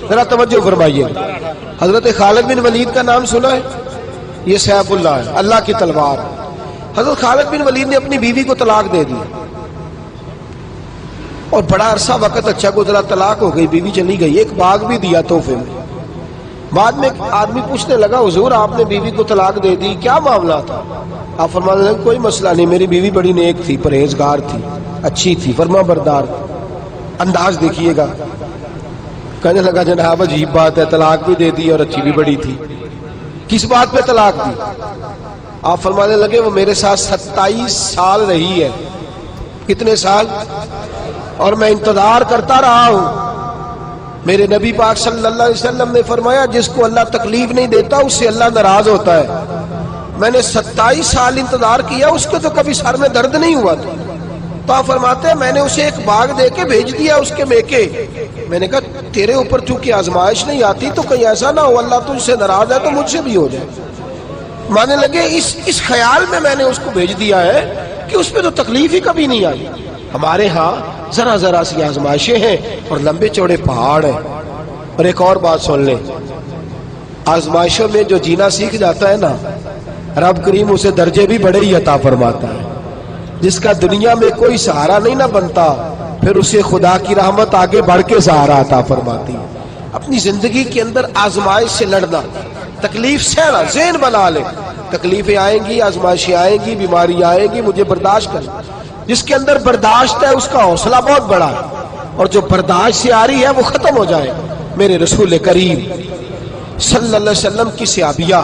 ذرا توجہ فرمائیے. حضرت خالد بن ولید کا نام سنا ہے؟ یہ سیف اللہ ہے، اللہ کی تلوار. حضرت خالد بن ولید نے اپنی بیوی کو طلاق دے دی اور بڑا عرصہ وقت اچھا گزرا، طلاق ہو گئی، بیوی چلی گئی. ایک باغ بھی دیا تحفے میں. بعد میں ایک آدمی پوچھنے لگا حضور آپ نے بیوی کو طلاق دے دی، کیا معاملہ تھا؟ آپ فرمانے لگے کوئی مسئلہ نہیں، میری بیوی بڑی نیک تھی، پرہیزگار تھی، اچھی تھی، فرما بردار. انداز دیکھیے گا. کہنے لگا جناب عجیب بات ہے، طلاق بھی دے دی اور اچھی بھی بڑی تھی، کس بات پہ طلاق دی؟ آپ فرمانے لگے وہ میرے ساتھ 27 سال رہی ہے. کتنے سال؟ اور میں انتظار کرتا رہا ہوں. میرے نبی پاک صلی اللہ علیہ وسلم نے فرمایا جس کو اللہ تکلیف نہیں دیتا اس سے اللہ ناراض ہوتا ہے. میں نے 27 سال انتظار کیا، اس کو تو کبھی سر میں درد نہیں ہوا تھا. تو آپ فرماتے ہیں میں نے اسے ایک باغ دے کے بھیج دیا اس کے میکے. میں نے کہا تیرے اوپر چونکہ آزمائش نہیں آتی تو کہیں ایسا نہ ہو اللہ تجھ سے ناراض ہے تو مجھ سے بھی ہو جائے. مانے لگے اس خیال میں نے اس کو بھیج دیا ہے کہ اس پہ تو تکلیف ہی کبھی نہیں آئی. ہمارے ہاں ذرا ذرا سی آزمائشیں ہیں اور لمبے چوڑے پہاڑ ہیں. اور ایک اور بات سن لیں، آزمائشوں میں جو جینا سیکھ جاتا ہے نا، رب کریم اسے درجے بھی بڑے ہی عطا فرماتا ہے. جس کا دنیا میں کوئی سہارا نہیں نہ بنتا پھر اسے خدا کی رحمت آگے بڑھ کے سہارا عطا فرماتی ہے. اپنی زندگی کے اندر آزمائش سے لڑنا، تکلیف سہنا، ذہن بنا لے تکلیفیں آئیں گی، آزمائشیں آئیں گی، بیماری آئیں گی، مجھے برداشت کرنا. جس کے اندر برداشت ہے اس کا حوصلہ بہت بڑا ہے، اور جو برداشت سے آ رہی ہے وہ ختم ہو جائے. میرے رسول کریم صلی اللہ علیہ وسلم کی صحابیہ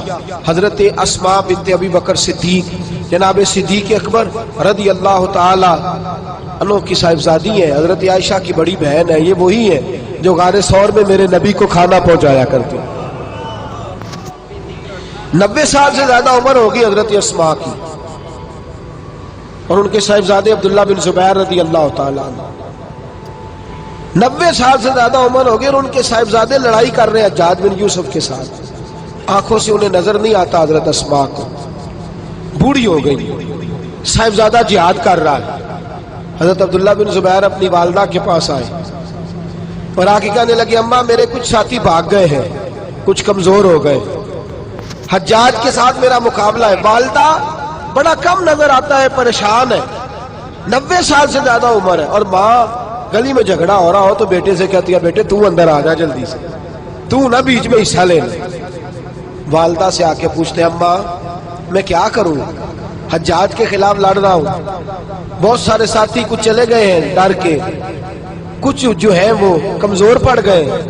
حضرت اسماء بنت ابی بکر صدیق، جناب صدیق اکبر رضی اللہ تعالی عنہ کی صاحبزادی ہیں، حضرت عائشہ کی بڑی بہن ہے. یہ وہی ہے جو غار ثور میں میرے نبی کو کھانا پہنچایا کرتی. 90 سال سے زیادہ عمر ہوگی حضرت اسماء کی، اور ان کے صاحبزادے عبداللہ بن زبیر رضی اللہ تعالیٰ عنہ. 90 سال سے زیادہ عمر ہوگی اور ان کے صاحبزادے لڑائی کر رہے ہیں حجاج بن یوسف کے ساتھ. آنکھوں سے انہیں نظر نہیں آتا حضرت اسماء کو، بوڑھی ہو گئی. صاحبزادہ جہاد کر رہا ہے. حضرت عبداللہ بن زبیر اپنی والدہ کے پاس آئے اور آ کے کہنے لگے اماں میرے کچھ ساتھی بھاگ گئے ہیں، کچھ کمزور ہو گئے، حجاج کے ساتھ میرا مقابلہ ہے. والدہ بڑا کم نظر آتا ہے، پریشان ہے، 90 سال سے زیادہ عمر ہے. اور ماں گلی میں جھگڑا ہو رہا ہو تو بیٹے سے کہتی ہے بیٹے تو اندر آ جا جلدی سے، تو نہ بیچ میں حصہ لے لے. والدہ سے آ کے پوچھتے ہیں اماں میں کیا کروں، حجاج کے خلاف لڑ رہا ہوں، بہت سارے ساتھی کچھ چلے گئے ہیں ڈر کے، کچھ جو ہیں وہ کمزور پڑ گئے.